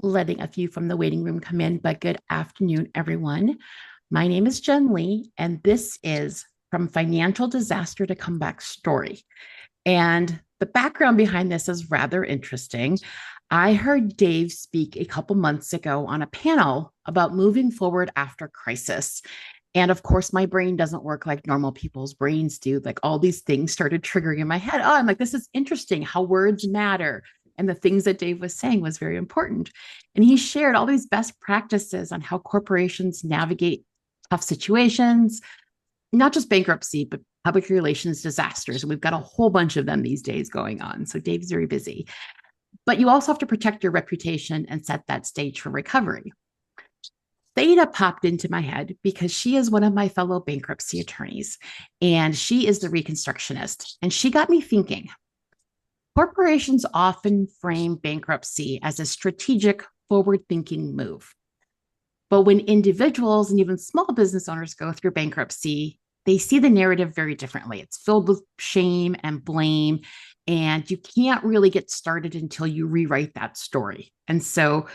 Letting a few from the waiting room come in, but good afternoon, everyone. My name is 𝙤𝙤𝙤𝙘, and this is From Financial Disaster to Comeback Story. And the background behind this is rather interesting. I heard Dave speak a couple months ago on a panel about moving forward after crisis. And of course, my brain doesn't work like normal people's brains do. Like all these things started triggering in my head. Oh, I'm like, this is interesting how words matter. And the things that Dave was saying was very important. And he shared all these best practices on how corporations navigate tough situations, not just bankruptcy, but public relations disasters. And we've got a whole bunch of them these days going on. So Dave's very busy. But you also have to protect your reputation and set that stage for recovery. Theda popped into my head because she is one of my fellow bankruptcy attorneys, and she is the Reconstructionist. And she got me thinking, corporations often frame bankruptcy as a strategic, forward-thinking move. But when individuals and even small business owners go through bankruptcy, they see the narrative very differently. It's filled with shame and blame, and you can't really get started until you rewrite that story. And so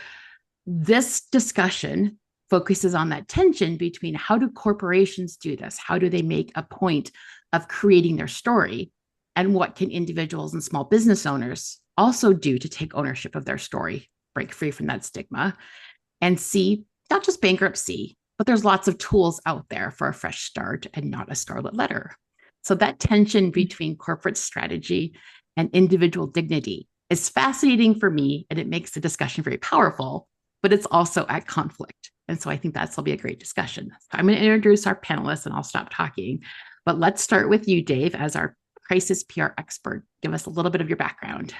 this discussion focuses on that tension between how do corporations do this? How do they make a point of creating their story? And what can individuals and small business owners also do to take ownership of their story, break free from that stigma, and see not just bankruptcy, but there's lots of tools out there for a fresh start and not a scarlet letter. So that tension between corporate strategy and individual dignity is fascinating for me, and it makes the discussion very powerful, but it's also at conflict. And so I think that'll be a great discussion. So I'm going to introduce our panelists and I'll stop talking. But let's start with you, Dave, as our crisis PR expert. Give us a little bit of your background.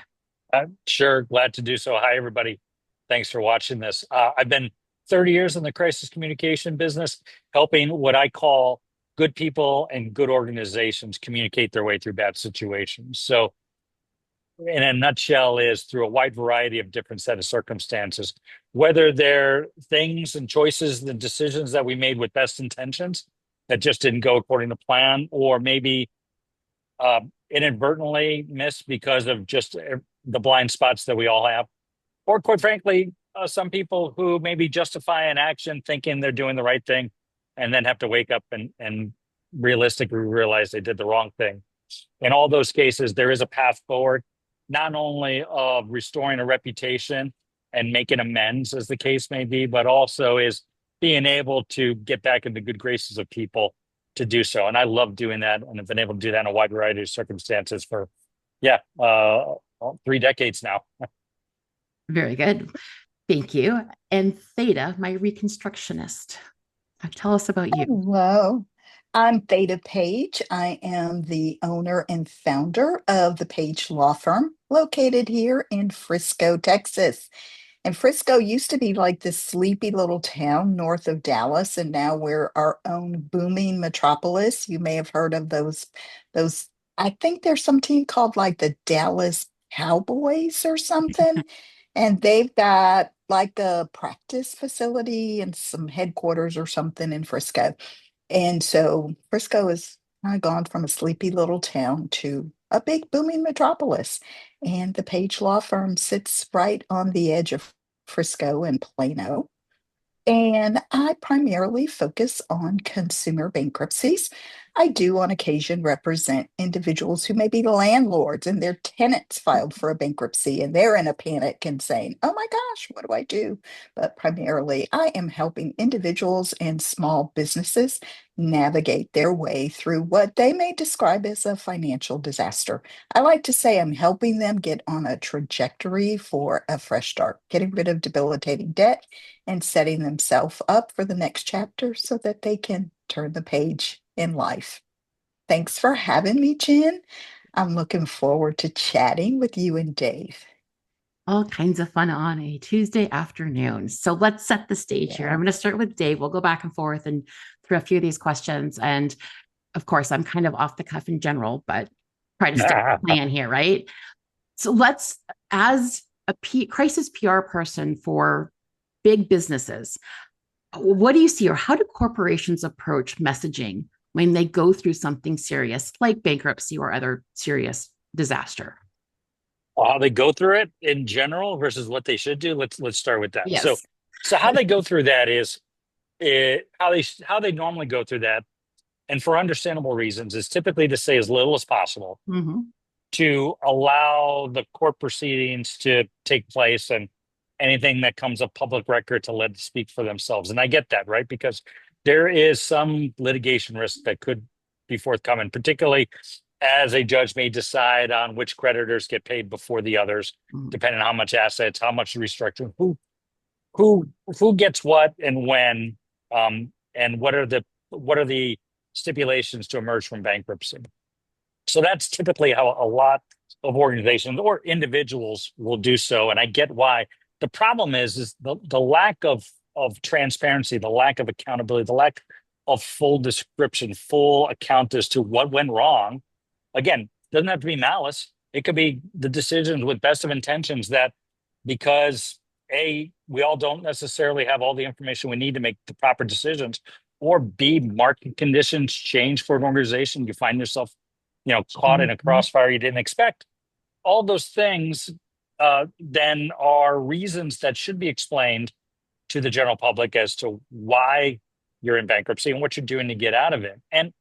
Sure. Glad to do so. Hi, everybody. Thanks for watching this. I've been 30 years in the crisis communication business, helping what I call good people and good organizations communicate their way through bad situations. So in a nutshell is through a wide variety of different set of circumstances, whether they're things and choices and decisions that we made with best intentions that just didn't go according to plan, or maybe inadvertently missed because of just the blind spots that we all have. Or quite frankly, some people who maybe justify an action thinking they're doing the right thing and then have to wake up and realistically realize they did the wrong thing. In all those cases, there is a path forward, not only of restoring a reputation and making amends as the case may be, but also is being able to get back in the good graces of people to do so. And I love doing that, and have been able to do that in a wide variety of circumstances for, 3 decades now. Very good. Thank you. And Theda, my Reconstructionist. Tell us about you. Hello. I'm Theda Page. I am the owner and founder of the Page Law Firm located here in Frisco, Texas. And Frisco used to be like this sleepy little town north of Dallas, and now we're our own booming metropolis. You may have heard of those, I think there's some team called like the Dallas Cowboys or something. And they've got like a practice facility and some headquarters or something in Frisco. And so Frisco has kind of gone from a sleepy little town to a big booming metropolis. And the Page Law Firm sits right on the edge of Frisco and Plano. And I primarily focus on consumer bankruptcies. I do on occasion represent individuals who may be landlords and their tenants filed for a bankruptcy and they're in a panic and saying, oh my gosh, what do I do? But primarily, I am helping individuals and small businesses navigate their way through what they may describe as a financial disaster. I like to say I'm helping them get on a trajectory for a fresh start, getting rid of debilitating debt and setting themselves up for the next chapter so that they can turn the page in life. Thanks for having me, Jen. I'm looking forward to chatting with you and Dave. All kinds of fun on a Tuesday afternoon. So let's set the stage here. I'm going to start with Dave. We'll go back and forth and through a few of these questions. And of course, I'm kind of off the cuff in general, but try to stick to the plan here, right? So let's, as a crisis PR person for big businesses, what do you see, or how do corporations approach messaging when they go through something serious like bankruptcy or other serious disaster? how they go through it in general versus what they should do. Let's start with that. So Yes. so how they go through that is how they normally go through that, and for understandable reasons, is typically to say as little as possible Hmm. to allow the court proceedings to take place and anything that comes of public record to let it speak for themselves. And I get that, right? Because there is some litigation risk that could be forthcoming, particularly as a judge may decide on which creditors get paid before the others, depending on how much assets, how much restructuring, who gets what and when, and what are the stipulations to emerge from bankruptcy. So that's typically how a lot of organizations or individuals will do so. And I get why. The problem is the lack of transparency, the lack of accountability, the lack of full description, full account as to what went wrong. Again, doesn't have to be malice. It could be the decisions with best of intentions that because A, we all don't necessarily have all the information we need to make the proper decisions, or B, market conditions change for an organization. You find yourself caught in a crossfire you didn't expect. All those things then are reasons that should be explained to the general public as to why you're in bankruptcy and what you're doing to get out of it. And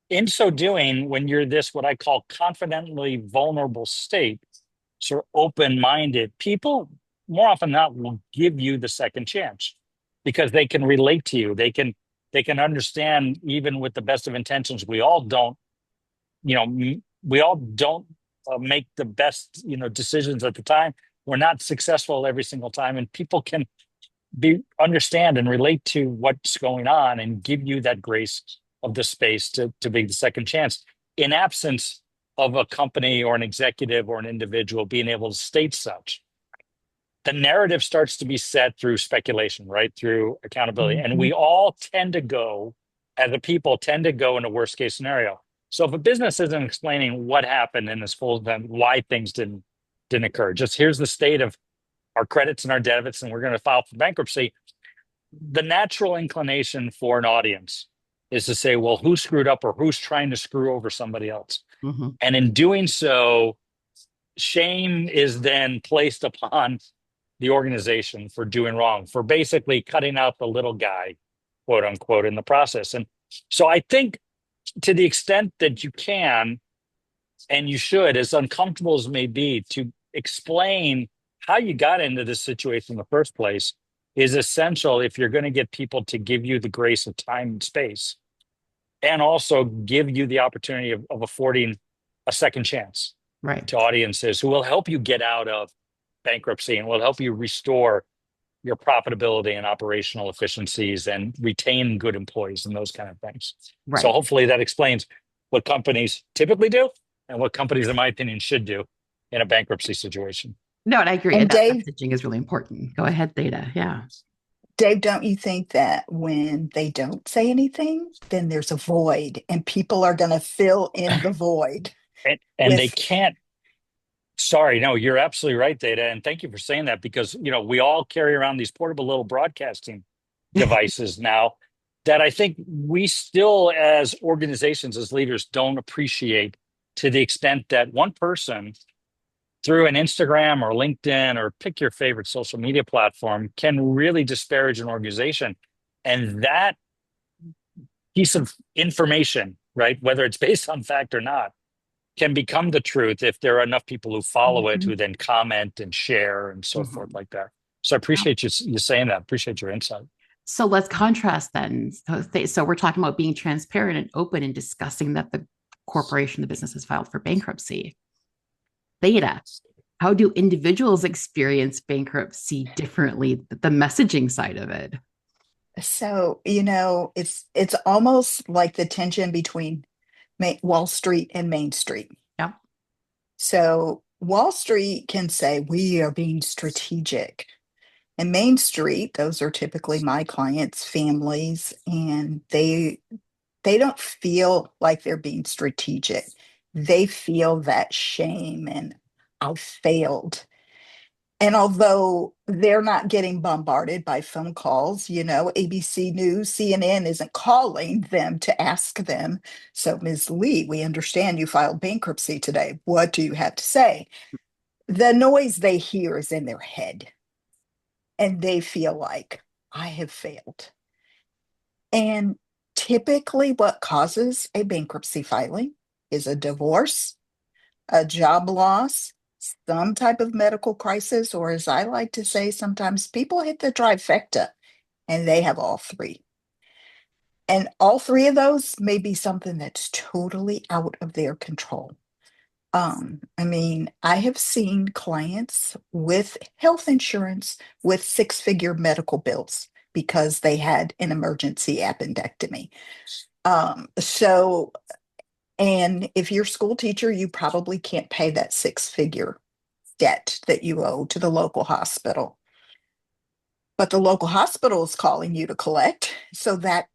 in so doing, when you're this, what I call confidently vulnerable state, sort of open-minded, people more often than not will give you the second chance because they can relate to you. They can understand, even with the best of intentions, we all don't make the best decisions at the time. We're not successful every single time, and people can understand and relate to what's going on and give you that grace of the space to be the second chance in absence of a company or an executive or an individual being able to state such. The narrative starts to be set through speculation, right? Through accountability. And we all tend to go, as a people, tend to go in a worst case scenario. So if a business isn't explaining what happened in this full event, why things didn't occur, just here's the state of our credits and our debits, and we're going to file for bankruptcy. The natural inclination for an audience is to say, well, who screwed up or who's trying to screw over somebody else? And in doing so, shame is then placed upon the organization for doing wrong, for basically cutting out the little guy, quote unquote, in the process. And so I think to the extent that you can, and you should, as uncomfortable as it may be, to explain how you got into this situation in the first place is essential if you're going to get people to give you the grace of time and space, and also give you the opportunity of affording a second chance to audiences who will help you get out of bankruptcy and will help you restore your profitability and operational efficiencies and retain good employees and those kind of things. So hopefully that explains what companies typically do and what companies, in my opinion, should do in a bankruptcy situation. No, and I agree. And that Dave, messaging is really important. Go ahead, Theda. Yeah. Dave, don't you think that when they don't say anything, then there's a void and people are going to fill in the void? And they can't. Sorry, no, you're absolutely right, Theda. And thank you for saying that, because, we all carry around these portable little broadcasting devices now that I think we still, as organizations, as leaders, don't appreciate to the extent that one person through an Instagram or LinkedIn or pick your favorite social media platform can really disparage an organization. And that piece of information, right, whether it's based on fact or not, can become the truth if there are enough people who follow it, who then comment and share and so forth like that. So I appreciate you saying that. Appreciate your insight. So let's contrast then. So we're talking about being transparent and open and discussing that the corporation, the business has filed for bankruptcy. Theda, how do individuals experience bankruptcy differently, the messaging side of it? So, it's almost like the tension between Wall Street and Main Street. Yeah. So Wall Street can say, we are being strategic. And Main Street, those are typically my clients' families, and they don't feel like they're being strategic. They feel that shame and I failed. And although they're not getting bombarded by phone calls, ABC News, CNN isn't calling them to ask them, so Ms. Lee, we understand you filed bankruptcy today. What do you have to say? the noise they hear is in their head, and they feel like, I have failed. And typically, what causes a bankruptcy filing is a divorce, a job loss, some type of medical crisis, or as I like to say, sometimes people hit the trifecta and they have all three. And all three of those may be something that's totally out of their control. I mean, I have seen clients with health insurance with six-figure medical bills because they had an emergency appendectomy. So, and if you're a school teacher, you probably can't pay that six-figure debt that you owe to the local hospital. But the local hospital is calling you to collect, so that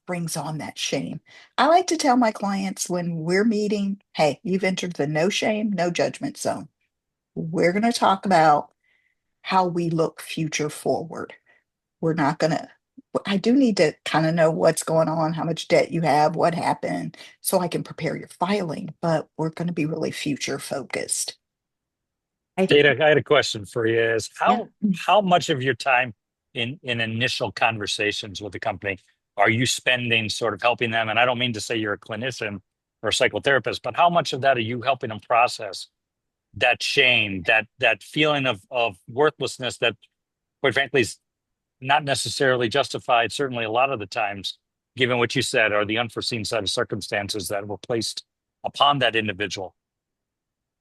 brings on that shame. I like to tell my clients when we're meeting, hey, you've entered the no shame, no judgment zone. We're going to talk about how we look future forward. We're not going to, I do need to kind of know what's going on, how much debt you have, what happened, so I can prepare your filing, but we're going to be really future focused. Theda, I had a question for you is Yeah. how much of your time in initial conversations with the company are you spending sort of helping them? And I don't mean to say you're a clinician or a psychotherapist, but how much of that are you helping them process that shame, that feeling of worthlessness that, quite frankly, is not necessarily justified, certainly a lot of the times, given what you said, are the unforeseen set of circumstances that were placed upon that individual?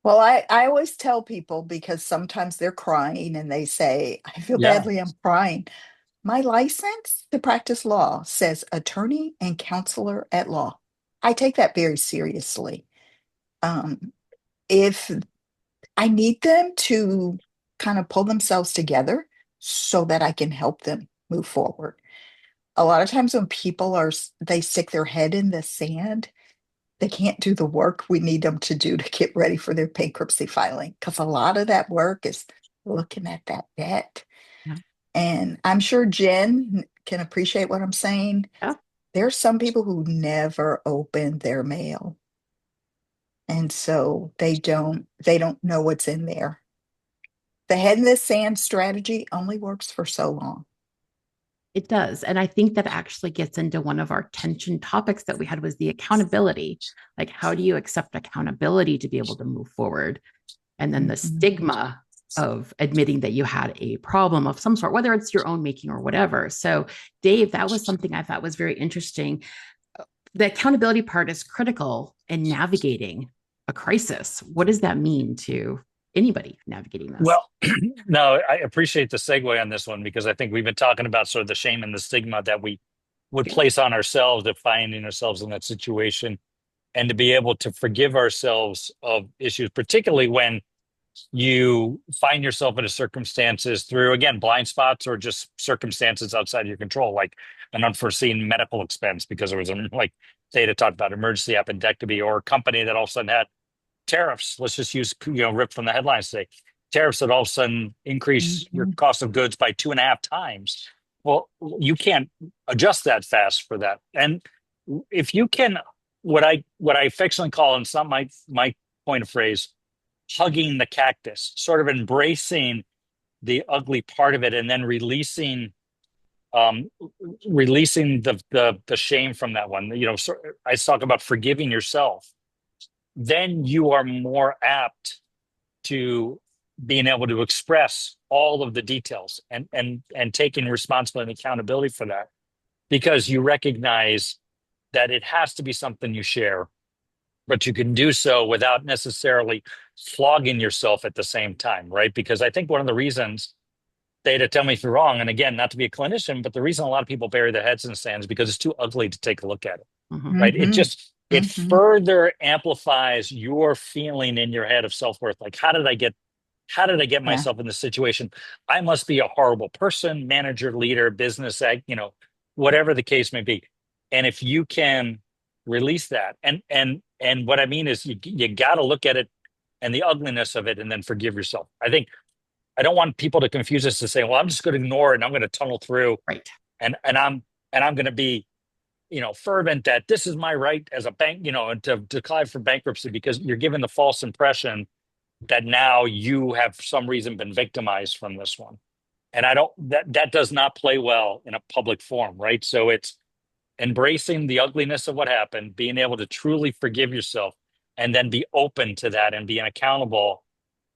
Well, I always tell people because sometimes they're crying and they say, I feel Yeah. badly, I'm crying. My license to practice law says attorney and counselor at law. I take that very seriously. Um, if I need them to kind of pull themselves together so that I can help them move forward. A lot of times when people they stick their head in the sand, they can't do the work we need them to do to get ready for their bankruptcy filing because a lot of that work is looking at that debt. Yeah. And I'm sure Jen can appreciate what I'm saying. Yeah. There's some people who never open their mail. And so they don't know what's in there. The head in the sand strategy only works for so long. It does. And I think that actually gets into one of our tension topics that we had was the accountability. Like, how do you accept accountability to be able to move forward? And then the stigma of admitting that you had a problem of some sort, whether it's your own making or whatever. So, Dave, that was something I thought was very interesting. The accountability part is critical in navigating a crisis. What does that mean to anybody navigating this? Well, no, I appreciate the segue on this one because I think we've been talking about sort of the shame and the stigma that we would place on ourselves of finding ourselves in that situation, and to be able to forgive ourselves of issues, particularly when you find yourself in a circumstances through, again, blind spots or just circumstances outside your control, like an unforeseen medical expense because there was like Theda talked about emergency appendectomy, or a company that all of a sudden had tariffs. Let's just use, rip from the headlines today. Tariffs that all of a sudden increase your cost of goods by 2.5 times. Well, you can't adjust that fast for that. And if you can, what I affectionately call, and it's not my point of phrase, hugging the cactus, sort of embracing the ugly part of it, and then releasing the shame from that one. So I talk about forgiving yourself. Then you are more apt to being able to express all of the details and taking responsibility and accountability for that, because you recognize that it has to be something you share, but you can do so without necessarily flogging yourself at the same time, right? Because I think one of the reasons, Theda, tell me if you're wrong, and again, not to be a clinician, but the reason a lot of people bury their heads in the sand is because it's too ugly to take a look at it, right? It further amplifies your feeling in your head of self-worth. Like, how did I get myself in this situation? I must be a horrible person, manager, leader, business, whatever the case may be. And if you can release that, and what I mean is you got to look at it and the ugliness of it, and then forgive yourself. I don't want people to confuse us to say, well, I'm just going to ignore it and I'm going to tunnel through, right? And I'm going to be, fervent that this is my right as a bank, to declare for bankruptcy, because you're given the false impression that now you have for some reason been victimized from this one. And I don't, that does not play well in a public forum, right? So it's embracing the ugliness of what happened, being able to truly forgive yourself, and then be open to that and being accountable.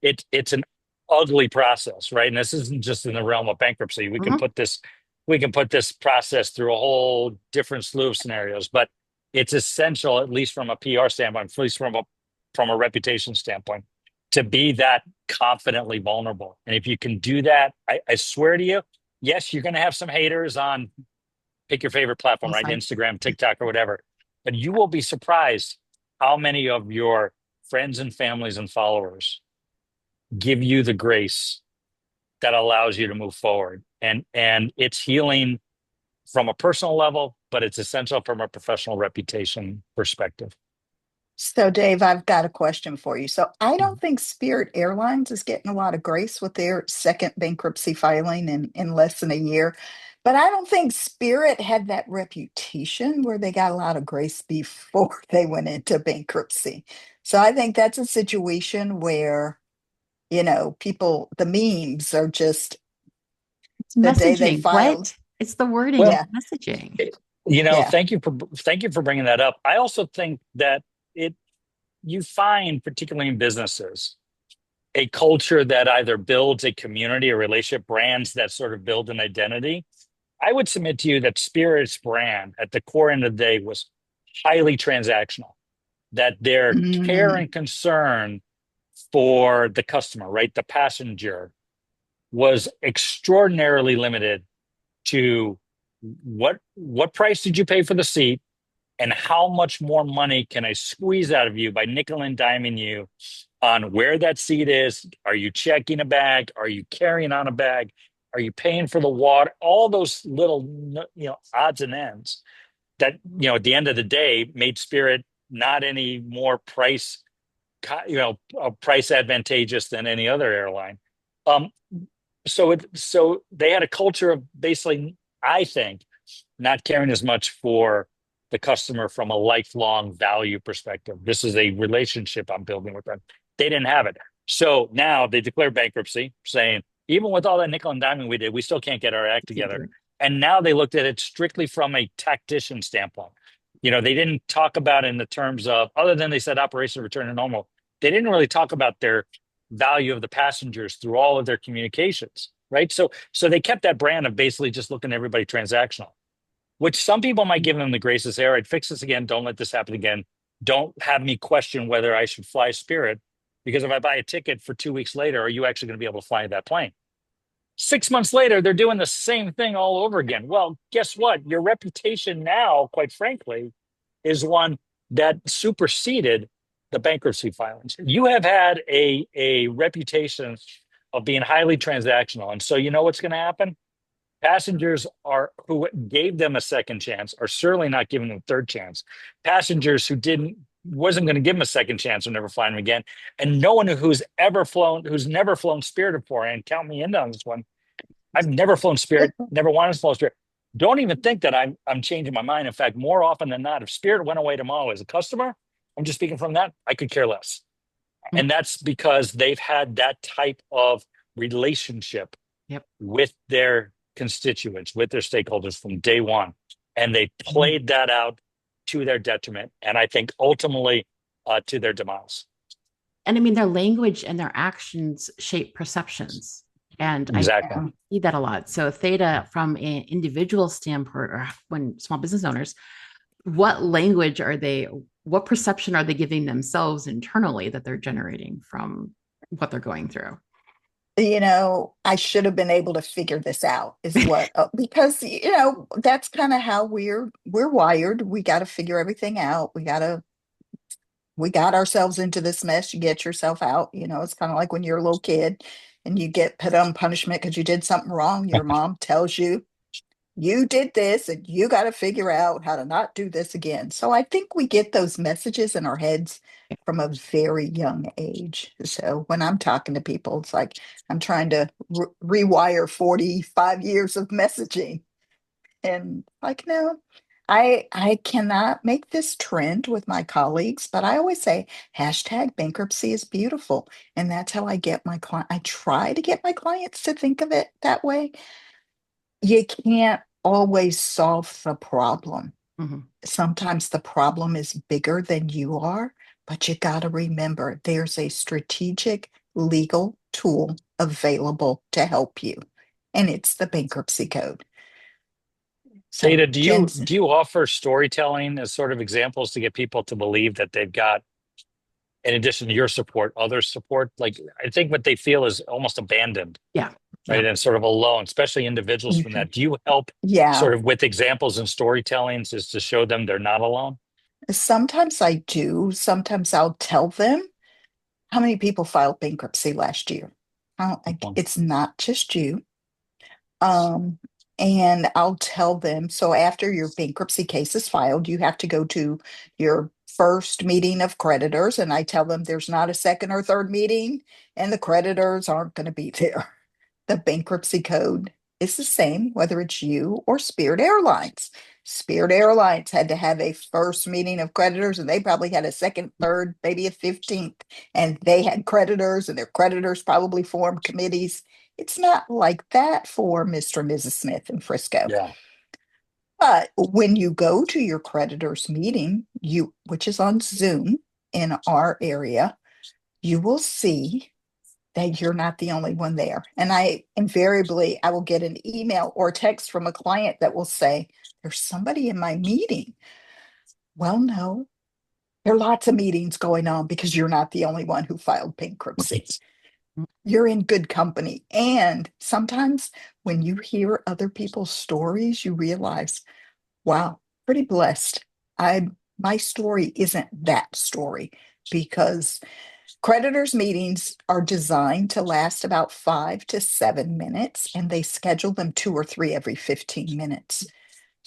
It's an ugly process, right? And this isn't just in the realm of bankruptcy. We can put this process through a whole different slew of scenarios, but it's essential, at least from a PR standpoint, at least from a reputation standpoint, to be that confidently vulnerable. And if you can do that, I swear to you, yes, you're going to have some haters on, pick your favorite platform, right? Instagram, TikTok, or whatever. But you will be surprised how many of your friends and families and followers give you the grace that allows you to move forward. And it's healing from a personal level, but it's essential from a professional reputation perspective. So, Dave, I've got a question for you. So, I don't think Spirit Airlines is getting a lot of grace with their second bankruptcy filing in less than a year. But I don't think Spirit had that reputation where they got a lot of grace before they went into bankruptcy. So, I think that's a situation where, people, the memes are just It's the day they messaging. filed. What? It's the wording. Well, It's messaging. Yeah. Thank you for bringing that up. I also think that you find, particularly in businesses, a culture that either builds a community, a relationship, brands that sort of build an identity. I would submit to you that Spirit's brand at the core end of the day was highly transactional, that their care Mm. and concern for the customer, right, the passenger, was extraordinarily limited to what price did you pay for the seat, and how much more money can I squeeze out of you by nickel and diming you on where that seat is? Are you checking a bag? Are you carrying on a bag? Are you paying for the water? All those little, odds and ends that, at the end of the day made Spirit not any more price advantageous than any other airline. So they had a culture of basically, I think, not caring as much for the customer from a lifelong value perspective. This is a relationship I'm building with them. They didn't have it. So now they declare bankruptcy, saying, even with all that nickel and diming we did, we still can't get our act together. And now they looked at it strictly from a tactician standpoint. They didn't talk about it in the terms of, other than they said operation return to normal, they didn't really talk about their value of the passengers through all of their communications, right? So they kept that brand of basically just looking at everybody transactional, which some people might give them the grace to say, all right, fix this again. Don't let this happen again. Don't have me question whether I should fly Spirit, because if I buy a ticket for 2 weeks later, are you actually going to be able to fly that plane? 6 months later, they're doing the same thing all over again. Well, guess what? Your reputation now, quite frankly, is one that superseded the bankruptcy filings. You have had a reputation of being highly transactional. And so you know what's going to happen? Passengers who gave them a second chance are certainly not giving them a third chance. Passengers who wasn't going to give them a second chance are never flying them again. And no one who's never flown Spirit before, and count me in on this one, I've never flown Spirit, never wanted to fly Spirit. Don't even think that I'm changing my mind. In fact, more often than not, if Spirit went away tomorrow as a customer, I'm just speaking from that, I could care less. Mm-hmm. And that's because they've had that type of relationship with their constituents, with their stakeholders from day one. And they played that out to their detriment. And I think ultimately to their demise. And I mean, their language and their actions shape perceptions. And exactly. I see that a lot. So Theda, from an individual standpoint, or when small business owners, what perception are they giving themselves internally that they're generating from what they're going through? I should have been able to figure this out is what, because, that's kind of how we're wired. We got to figure everything out. We got ourselves into this mess. You get yourself out. It's kind of like when you're a little kid and you get put on punishment because you did something wrong. Your mom tells you, you did this and you got to figure out how to not do this again. So I think we get those messages in our heads from a very young age. So when I'm talking to people, it's like I'm trying to rewire 45 years of messaging. And like, no, I cannot make this trend with my colleagues, but I always say hashtag bankruptcy is beautiful. And that's how I get my client. I try to get my clients to think of it that way. You can't always solve the problem. Mhm. Sometimes the problem is bigger than you are, but you got to remember there's a strategic legal tool available to help you, and it's the bankruptcy code. So, Theda, do you Jensen, do you offer storytelling as sort of examples to get people to believe that they've got, in addition to your support, other support? Like I think what they feel is almost abandoned, Yeah. right? Yeah. And sort of alone, especially individuals from that. Do you help yeah, sort of with examples and storytellings is to show them they're not alone? sometimes I do. Sometimes I'll tell them how many people filed bankruptcy last year. Mhm. It's not just you. Um, and I'll tell them, so after your bankruptcy case is filed, you have to go to your first meeting of creditors. And I tell them there's not a second or third meeting, and the creditors aren't going to be there. The bankruptcy code is the same, whether it's you or Spirit Airlines. Spirit Airlines had to have a first meeting of creditors, and they probably had a second, third, maybe a 15th. And they had creditors, and their creditors probably formed committees. It's not like that for Mr. and Mrs. Smith in Frisco. Yeah. But when you go to your creditors meeting, which is on Zoom in our area, you will see that you're not the only one there. And I will get an email or text from a client that will say, there's somebody in my meeting. Well, no, there are lots of meetings going on because you're not the only one who filed bankruptcy. You're in good company. And sometimes when you hear other people's stories, you realize, wow, pretty blessed. My story isn't that story, because creditors' meetings are designed to last about 5 to 7 minutes, and they schedule them 2 or 3 every 15 minutes.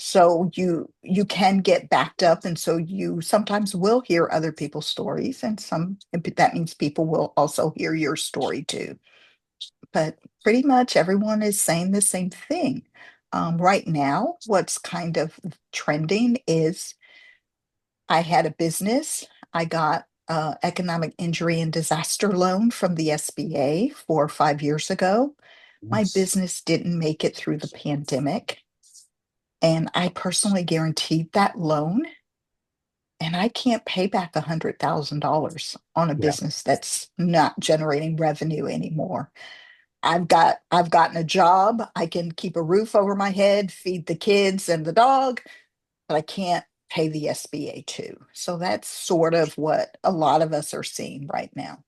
So you can get backed up, and so you sometimes will hear other people's stories, and that means people will also hear your story too. But pretty much everyone is saying the same thing. Right now, what's kind of trending is I had a business. I got economic injury and disaster loan from the SBA 4 or 5 years ago. My Yes. business didn't make it through the pandemic, and I personally guaranteed that loan. And I can't pay back $100,000 on a Yeah. business that's not generating revenue anymore. I've gotten a job. I can keep a roof over my head, feed the kids and the dog, but I can't pay the SBA too. So that's sort of what a lot of us are seeing right now.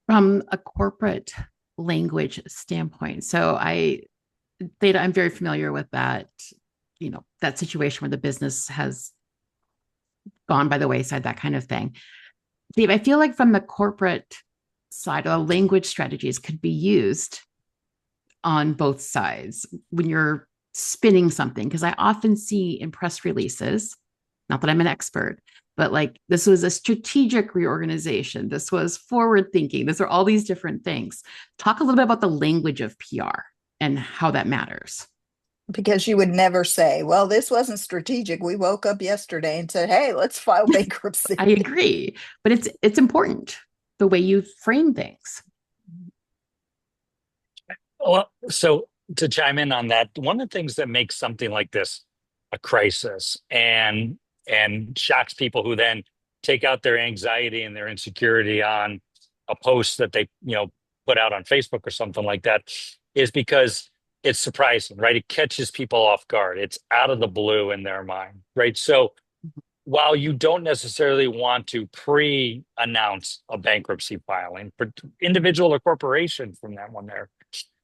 From a corporate language standpoint. Theta, I'm very familiar with that, that situation where the business has gone by the wayside, that kind of thing. Dave, I feel like from the corporate side, language strategies could be used on both sides when you're spinning something. Because I often see in press releases, not that I'm an expert, but like this was a strategic reorganization. This was forward thinking. These are all these different things. Talk a little bit about the language of PR and how that matters. Because you would never say, well, this wasn't strategic. We woke up yesterday and said, hey, let's file bankruptcy. I agree, but it's important the way you frame things. Well, so to chime in on that, one of the things that makes something like this a crisis and shocks people who then take out their anxiety and their insecurity on a post that they, put out on Facebook or something like that is because it's surprising, right? It catches people off guard. It's out of the blue in their mind, right? So while you don't necessarily want to pre-announce a bankruptcy filing for individual or corporation from that one there,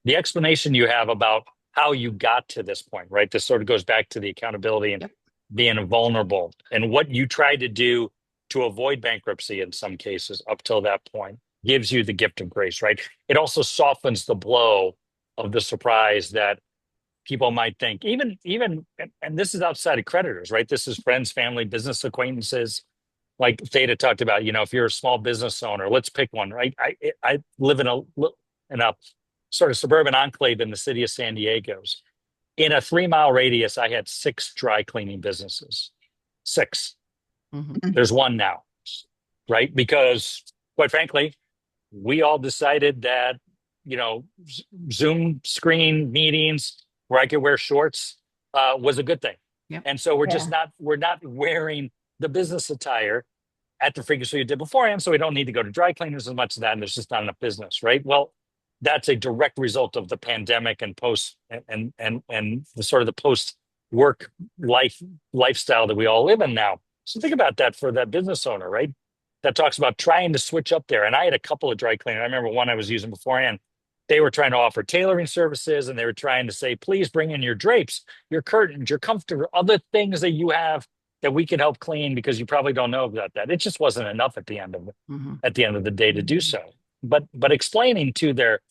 the explanation you have about how you got to this point, right? This sort of goes back to the accountability and Yep. being vulnerable and what you tried to do to avoid bankruptcy in some cases up till that point gives you the gift of grace, right? It also softens the blow of the surprise that people might think, and this is outside of creditors, right? This is friends, family, business acquaintances. Like Theda talked about, if you're a small business owner, let's pick one, right? I live in a sort of suburban enclave in the city of San Diego's. In a 3-mile radius, I had 6 dry cleaning businesses. 6. Mhm. There's 1 now, right? Because quite frankly, we all decided that, Zoom screen meetings where I could wear shorts was a good thing. Yep. And so we're not wearing the business attire at the frequency we did beforehand. So we don't need to go to dry cleaners as much as that. And there's just not enough business, right? Well, that's a direct result of the pandemic and the sort of the post work lifestyle that we all live in now. So think about that for that business owner, right? That talks about trying to switch up there. And I had a couple of dry cleaners. I remember one I was using beforehand. They were trying to offer tailoring services, and they were trying to say, please bring in your drapes, your curtains, your comforter, other things that you have that we can help clean, because you probably don't know about that. It just wasn't enough at the end of the day to do so. But explaining to their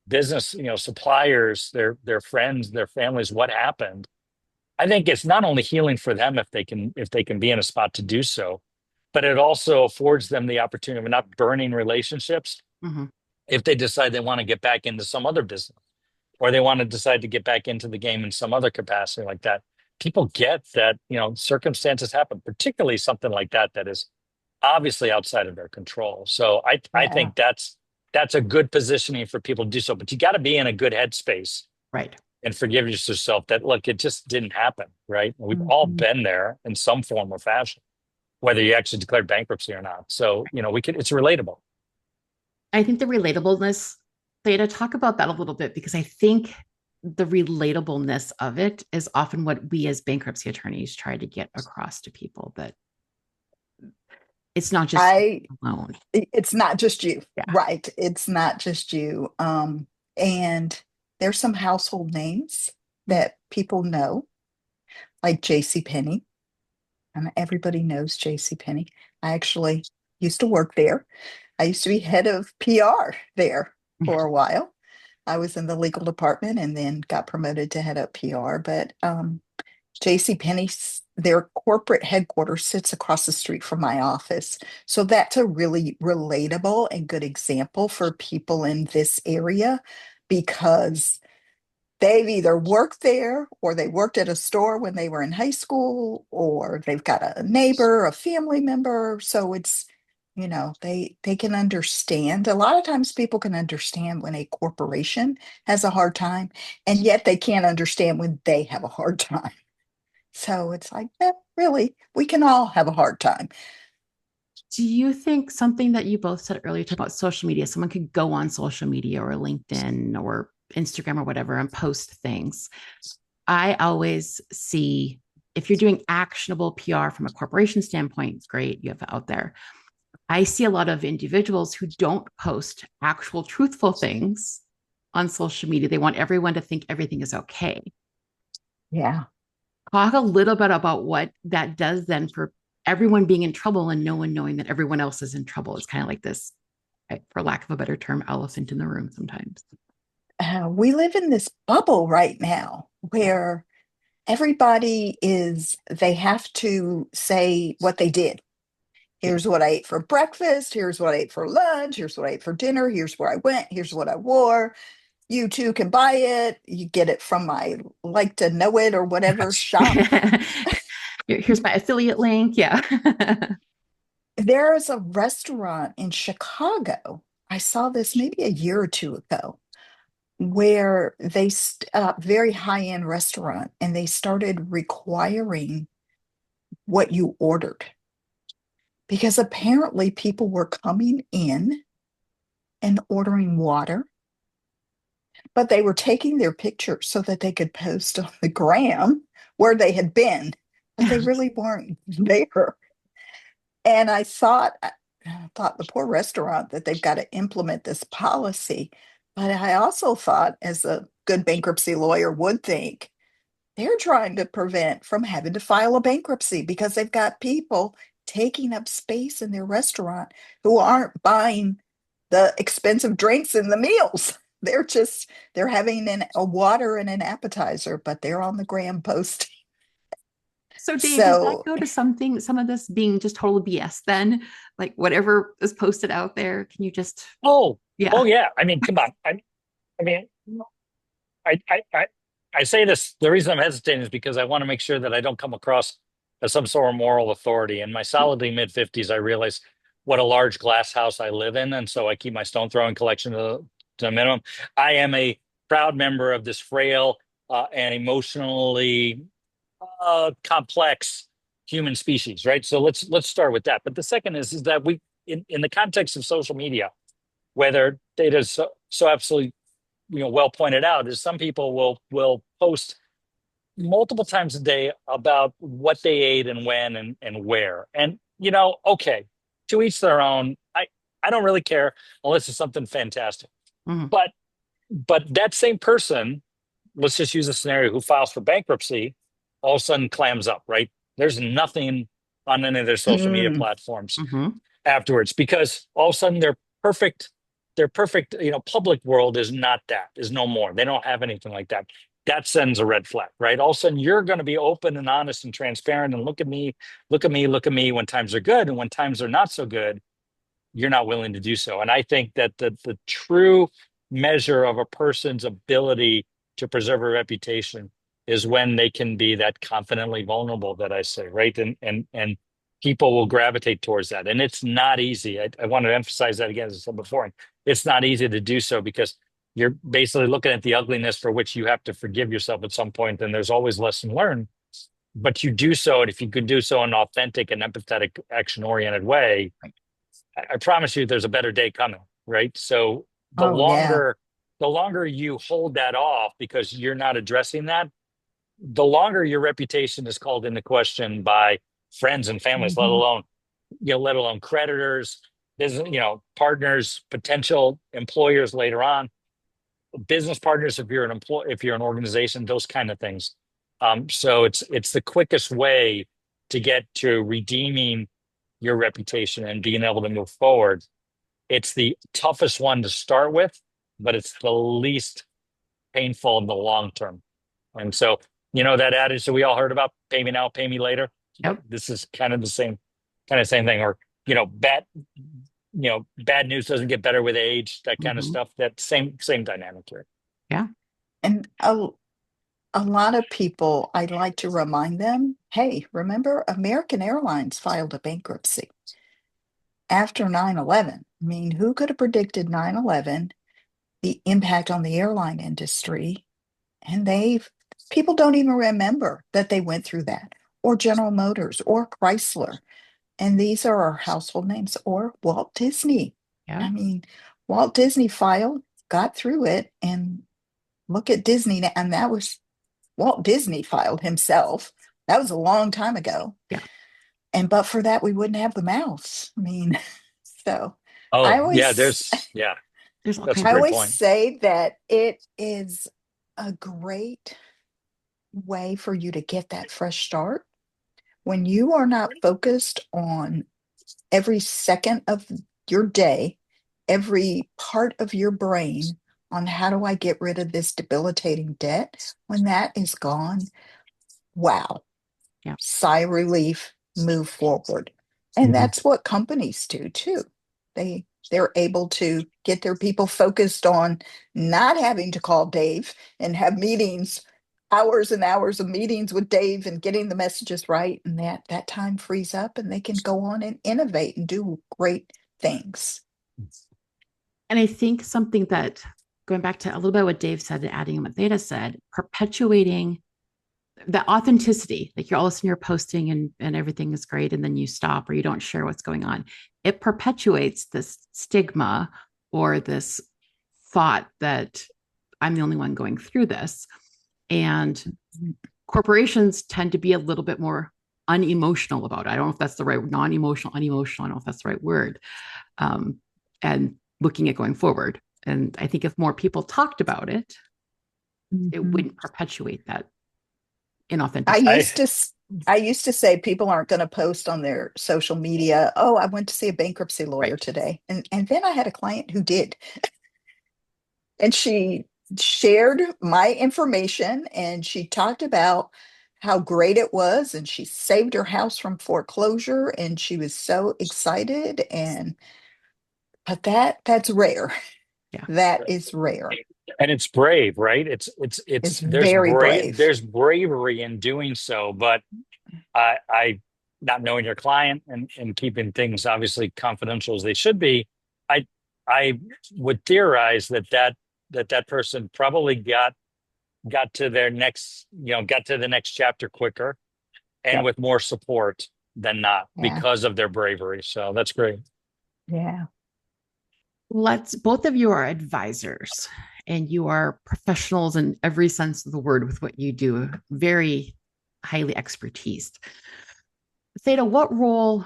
business, suppliers, their friends, their families, what happened, I think it's not only healing for them if they can be in a spot to do so, but it also affords them the opportunity of not burning relationships if they decide they want to get back into some other business, or they want to decide to get back into the game in some other capacity like that. People get that, circumstances happen, particularly something like that is obviously outside of their control. So I think that's a good positioning for people to do so, but you got to be in a good headspace, right? And forgive yourself that, look, it just didn't happen, right? We've all been there in some form or fashion, whether you actually declared bankruptcy or not. So, it's relatable. I think the relatableness, Theda, talk about that a little bit, because I think the relatableness of it is often what we as bankruptcy attorneys try to get across to people, that it's not just alone. It's not just you, Yeah. right? It's not just you. And there's some household names that people know, like JCPenney. And everybody knows JCPenney. I actually used to work there. I used to be head of PR there for a while. I was in the legal department and then got promoted to head up PR. But JCPenney, their corporate headquarters sits across the street from my office. So that's a really relatable and good example for people in this area, because they've either worked there, or they worked at a store when they were in high school, or they've got a neighbor, a family member. So it's, they can understand. A lot of times people can understand when a corporation has a hard time, and yet they can't understand when they have a hard time. So it's like, really, we can all have a hard time. Do you think something that you both said earlier, talk about social media, someone could go on social media or LinkedIn or Instagram or whatever and post things? I always see, if you're doing actionable PR from a corporation standpoint, great, you have it out there. I see a lot of individuals who don't post actual truthful things on social media. They want everyone to think everything is okay. Yeah. Talk a little bit about what that does then for everyone being in trouble and no one knowing that everyone else is in trouble. It's kind of like this, for lack of a better term, elephant in the room sometimes. We live in this bubble right now where everybody they have to say what they did. Here's what I ate for breakfast. Here's what I ate for lunch. Here's what I ate for dinner. Here's where I went. Here's what I wore. You too can buy it. You get it from my like to know it or whatever shop. Here's my affiliate link. Yeah. There is a restaurant in Chicago. I saw this maybe a year or two ago, where they very high-end restaurant, and they started requiring what you ordered, because apparently people were coming in and ordering water, but they were taking their pictures so that they could post on the gram where they had been, but they really weren't there. And I thought the poor restaurant, that they've got to implement this policy. But I also thought, as a good bankruptcy lawyer would think, they're trying to prevent from having to file a bankruptcy, because they've got people taking up space in their restaurant who aren't buying the expensive drinks and the meals. They're having a water and an appetizer, but they're on the gram posting. So Dave, does that go to some of this being just total BS then? Like whatever is posted out there, can you just... Oh yeah. I mean, come on. I I say this, the reason I'm hesitating is because I want to make sure that I don't come across as some sort of moral authority. In my solidly mid-50s, I realized what a large glass house I live in. And so I keep my stone throwing collection to a minimum. I am a proud member of this frail and emotionally complex human species, right? So let's start with that. But the second is that we, in the context of social media, whether data is so absolutely well pointed out, is some people will post multiple times a day about what they ate and when and where. And okay, to each their own. I don't really care unless it's something fantastic. Mhm. But that same person, let's just use a scenario, who files for bankruptcy, all of a sudden clams up, right? There's nothing on any of their social media platforms Mhm. afterwards, because all of a sudden their perfect, public world is not that, is no more. They don't have anything like that. That sends a red flag, right? All of a sudden you're going to be open and honest and transparent and look at me, look at me, look at me when times are good, and when times are not so good, you're not willing to do so. And I think that the true measure of a person's ability to preserve a reputation is when they can be that confidently vulnerable that I say, right? And people will gravitate towards that. And it's not easy. I want to emphasize that again, as I said before. It's not easy to do so because you're basically looking at the ugliness for which you have to forgive yourself at some point, and there's always lesson learned. But you do so, and if you could do so in an authentic and empathetic, action-oriented way, I promise you there's a better day coming, right? So the Oh, yeah. longer you hold that off because you're not addressing that, the longer your reputation is called into question by friends and families, let alone creditors, business, partners, potential employers later on, business partners if you're if you're an organization, those kind of things. So it's the quickest way to get to redeeming your reputation and being able to move forward. It's the toughest one to start with, but it's the least painful in the long term. And so, that adage that we all heard about, pay me now, pay me later. Yep. This is kind of the same thing. Or, bad news doesn't get better with age, that kind of stuff. That same dynamic here. Yeah. And a lot of people, I like to remind them, hey, remember American Airlines filed a bankruptcy after 9/11. I mean, who could have predicted 9/11, the impact on the airline industry? And people don't even remember that they went through that, or General Motors, or Chrysler. And these are our household names, or Walt Disney. Yeah. I mean, Walt Disney filed, got through it, and look at Disney now. And that was Walt Disney filed himself. That was a long time ago. Yeah. But for that, we wouldn't have the mouse. I mean, so I Oh, yeah, always, There's all that's a kinds I great always point. say that it is a great way for you to get that fresh start when you are not focused on every second of your day, every part of your brain on how do I get rid of this debilitating debt. When that is gone, wow, Yeah. sigh of relief, move forward. And that's what companies do too. They're able to get their people focused on not having to call Dave and have meetings, hours and hours of meetings with Dave and getting the messages right. And that time frees up and they can go on and innovate and do great things. And I think something that, going back to a little bit what Dave said and adding what Theda said, perpetuating the authenticity, like you're all of a sudden you're posting and everything is great, and then you stop or you don't share what's going on. It perpetuates this stigma or this thought that I'm the only one going through this. And corporations tend to be a little bit more unemotional about it. I don't know if that's the right, non-emotional, unemotional. I don't know if that's the right word. And looking at going forward. And I think if more people talked about it, it wouldn't perpetuate that inauthenticity. I used to say people aren't going to post on their social media, oh, I went to see a bankruptcy lawyer today. And then I had a client who did. And she shared my information and she talked about how great it was, and she saved her house from foreclosure and she was so excited. But that's rare. Yeah. That is rare. And it's brave, right? It's very brave. there's bravery in doing so, but I not knowing your client and keeping things obviously confidential as they should be, I I would theorize that person probably got to their next, got to the next chapter quicker and Yep. with more support than not Yeah. because of their bravery. So that's great. Yeah. Both of you are advisors and you are professionals in every sense of the word with what you do, very highly expertise. Theda, what role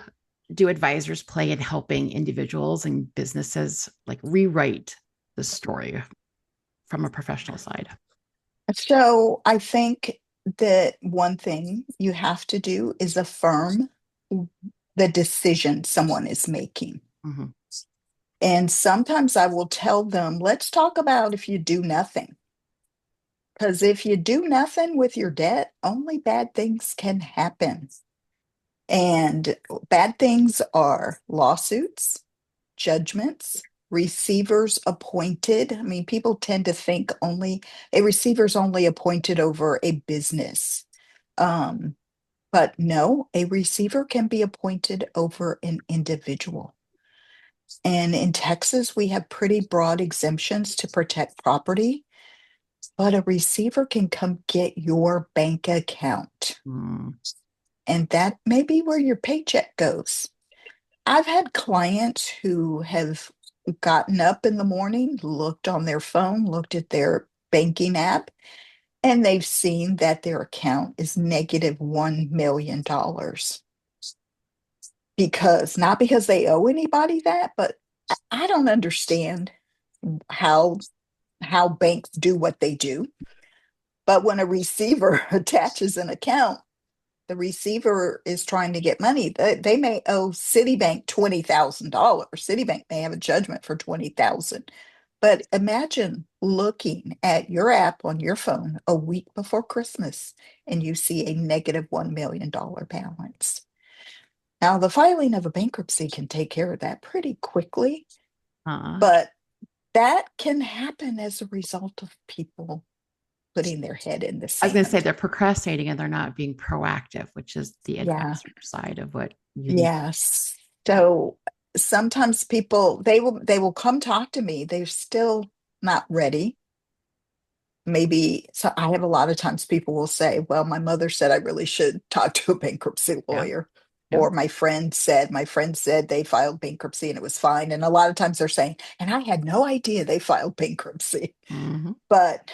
do advisors play in helping individuals and businesses like rewrite the story from a professional side? So I think that one thing you have to do is affirm the decision someone is making. Mm-hmm. And sometimes I will tell them, let's talk about if you do nothing. Because if you do nothing with your debt, only bad things can happen. And bad things are lawsuits, judgments, receivers appointed. I mean, people tend to think only a receiver's only appointed over a business. But no, a receiver can be appointed over an individual. And in Texas, we have pretty broad exemptions to protect property, but a receiver can come get your bank account. Mm. And that may be where your paycheck goes. I've had clients who have gotten up in the morning, looked on their phone, looked at their banking app, and they've seen that their account is negative $1 million. Not because they owe anybody that, but I don't understand how banks do what they do. But when a receiver attaches an account, the receiver is trying to get money. They may owe Citibank $20,000. Citibank may have a judgment for $20,000. But imagine looking at your app on your phone a week before Christmas and you see a negative $1 million balance. Now, the filing of a bankruptcy can take care of that pretty quickly, but that can happen as a result of people putting their head in the I was going to say sand. they're procrastinating and they're not being proactive, which is the Yeah. advisor side of what you need. Yes. So sometimes people they will come talk to me. They're still not ready. Maybe so I have a lot of times people will say, well, my mother said I really should talk to a bankruptcy Yeah. lawyer. Yeah. Or my friend said they filed bankruptcy and it was fine. And a lot of times they're saying, and I had no idea they filed bankruptcy. Mm-hmm. But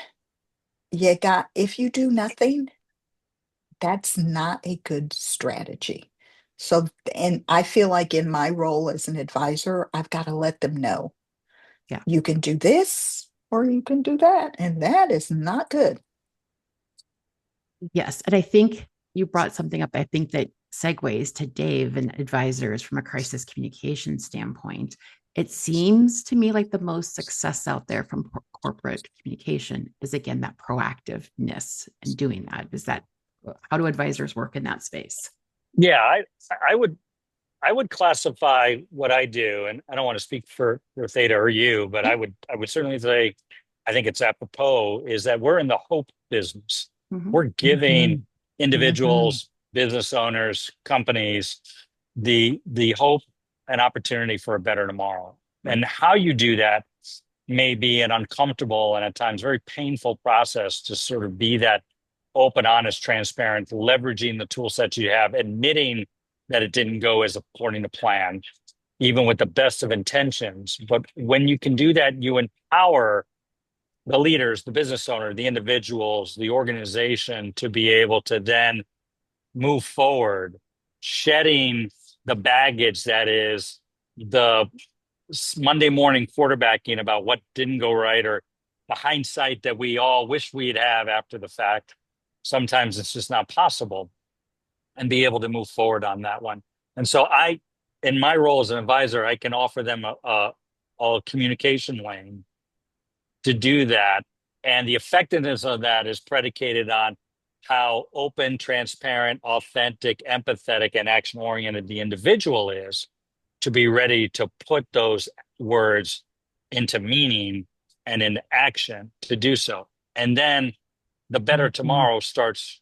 if you do nothing, that's not a good strategy. So, and I feel like in my role as an advisor, I've got to let them know. Yeah. You can do this or you can do that. And that is not good. Yes. And I think you brought something up, I think that segues to Dave and advisors from a crisis communication standpoint. It seems to me like the most success out there from corporate communication is, again, that proactiveness and doing that. How do advisors work in that space? Yeah, I would classify what I do, and I don't want to speak for Theda or you, but I would certainly say I think it's apropos is that we're in the hope business. Mm-hmm. We're giving Mhm. individuals, business owners, companies the hope and opportunity for a better tomorrow. And how you do that may be an uncomfortable and at times very painful process to sort of be that open, honest, transparent, leveraging the tool sets you have, admitting that it didn't go as according to plan, even with the best of intentions. But when you can do that, you empower the leaders, the business owner, the individuals, the organization to be able to then move forward, shedding the baggage that is the Monday morning quarterbacking about what didn't go right or the hindsight that we all wish we'd have after the fact. Sometimes it's just not possible, and be able to move forward on that one. And so in my role as an advisor, I can offer them a communication lane to do that. And the effectiveness of that is predicated on how open, transparent, authentic, empathetic, and action-oriented the individual is to be ready to put those words into meaning and in action to do so. And then the better tomorrow starts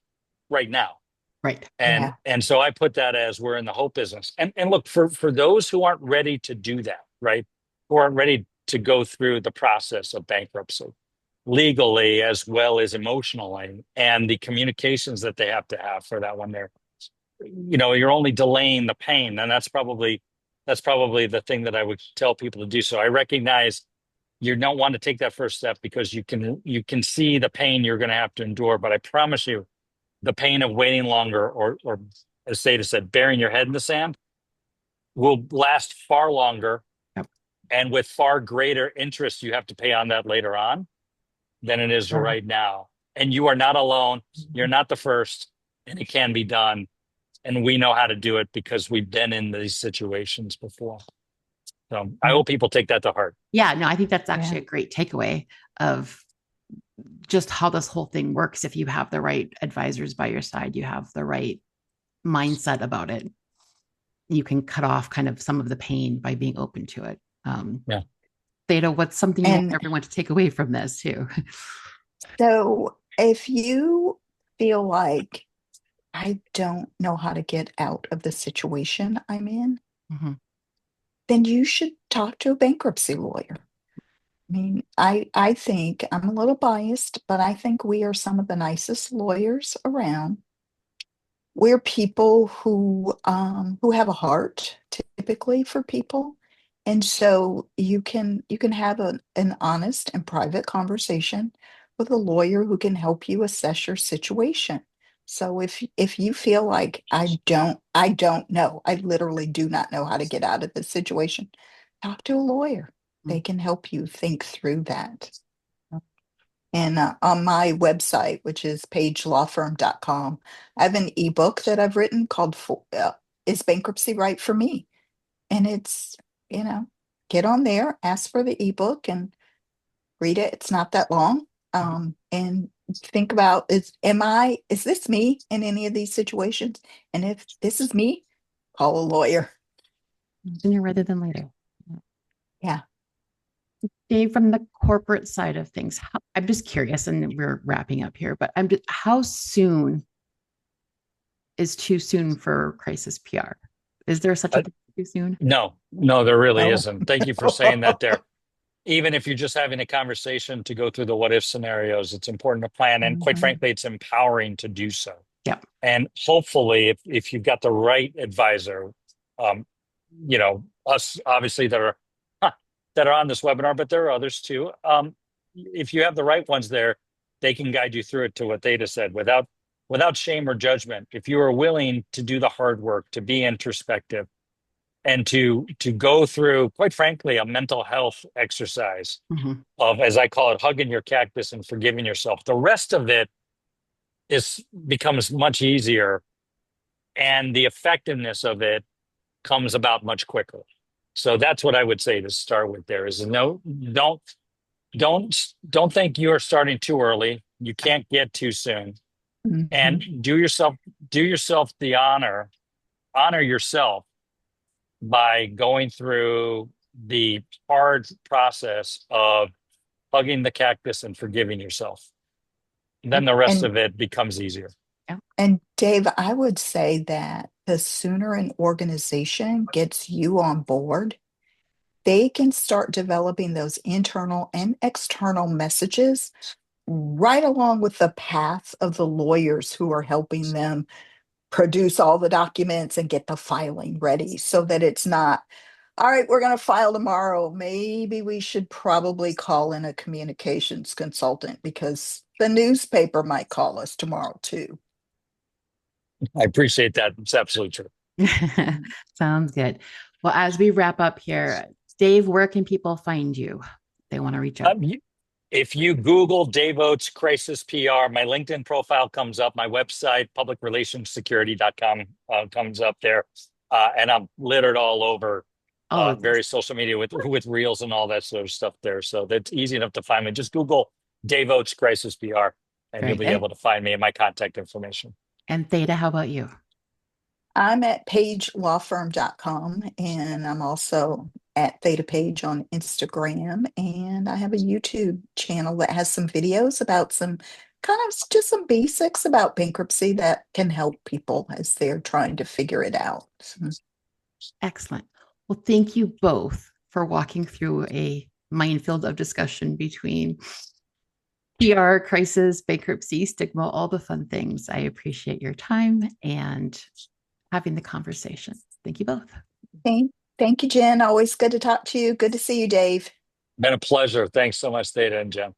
right now. Right. And so I put that as we're in the hope business. And look, for those who aren't ready to do that, right? Who aren't ready to go through the process of bankruptcy legally as well as emotionally, and the communications that they have to have for that one there, you're only delaying the pain. And that's probably the thing that I would tell people to do. So I recognize you don't want to take that first step because you can see the pain you're going to have to endure. But I promise you, the pain of waiting longer, or as Theda said, burying your head in the sand, will last far longer. Yep. And with far greater interest you have to pay on that later on than it is right now. And you are not alone. You're not the first, and it can be done. And we know how to do it because we've been in these situations before. So I hope people take that to heart. Yeah, no, I think that's actually a great takeaway of just how this whole thing works. If you have the right advisors by your side, you have the right mindset about it, you can cut off kind of some of the pain by being open to it. Theda, what's something you want everyone to take away from this too? So if you feel like I don't know how to get out of the situation I'm in, then you should talk to a bankruptcy lawyer. I mean, I think I'm a little biased, but I think we are some of the nicest lawyers around. We're people who have a heart typically for people. And so you can have an honest and private conversation with a lawyer who can help you assess your situation. So if you feel like I don't know, I literally do not know how to get out of this situation, talk to a lawyer. They can help you think through that. And on my website, which is pagelawfirm.com, I have an ebook that I've written called Is Bankruptcy Right for Me? And it's, get on there, ask for the ebook and read it. It's not that long. And think about, is this me in any of these situations? And if this is me, call a lawyer. Sooner rather than later. Yeah. Dave, from the corporate side of things, I'm just curious, and we're wrapping up here, but how soon is too soon for crisis PR? Is there such a thing too soon? No, there really isn't. Thank you for saying that there. Even if you're just having a conversation to go through the what if scenarios, it's important to plan. And quite frankly, it's empowering to do so. Yeah. And hopefully, if you've got the right advisor, us obviously that are on this webinar, but there are others too. If you have the right ones there, they can guide you through it to what Theda said without shame or judgment. If you are willing to do the hard work, to be introspective, and to go through, quite frankly, a mental health exercise of, as I call it, hugging your cactus and forgiving yourself. The rest of it becomes much easier, and the effectiveness of it comes about much quicker. So that's what I would say to start with. There is don't think you are starting too early. You can't get too soon, and do yourself the honor yourself by going through the hard process of hugging the cactus and forgiving yourself. Then the rest of it becomes easier. And Dave, I would say that the sooner an organization gets you on board, they can start developing those internal and external messages right along with the path of the lawyers who are helping them produce all the documents and get the filing ready, so that it's not, all right, we're going to file tomorrow. Maybe we should probably call in a communications consultant because the newspaper might call us tomorrow too. I appreciate that. It's absolutely true. Sounds good. Well, as we wrap up here, Dave, where can people find you? They want to reach out. If you Google Dave Oates Crisis PR, my LinkedIn profile comes up. My website, publicrelationssecurity.com, comes up there. And I'm littered all over various social media with reels and all that sort of stuff there. So that's easy enough to find me. Just Google Dave Oates Crisis PR, and you'll be able to find me and my contact information. And Theda, how about you? I'm at pagelawfirm.com, and I'm also at Theda Page on Instagram. And I have a YouTube channel that has some videos about some kind of just some basics about bankruptcy that can help people as they're trying to figure it out. Excellent. Well, thank you both for walking through a minefield of discussion between PR, crisis, bankruptcy, stigma, all the fun things. I appreciate your time and having the conversation. Thank you both. Thank you, Jen. Always good to talk to you. Good to see you, Dave. Been a pleasure. Thanks so much, Theda and Jen.